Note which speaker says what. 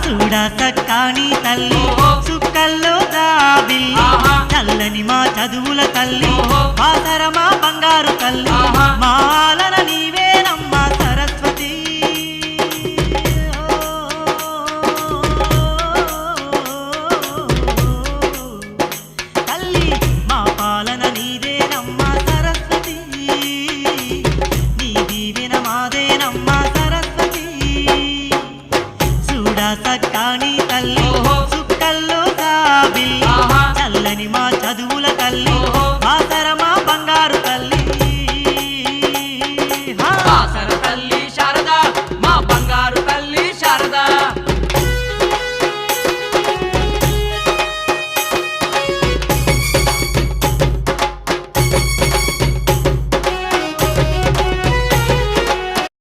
Speaker 1: చూడా సక్కాని తల్లి సుక్కల్లో దాబిల్లి చల్లని మా చదువుల తల్లి పాసరమా బంగారు తల్లి మాలన నీవేనమ్మ సరస్వతి తల్లి మా పాలన నీదేనమ్మ సరస్వతి నీ దీవెన మాదేనమ్మ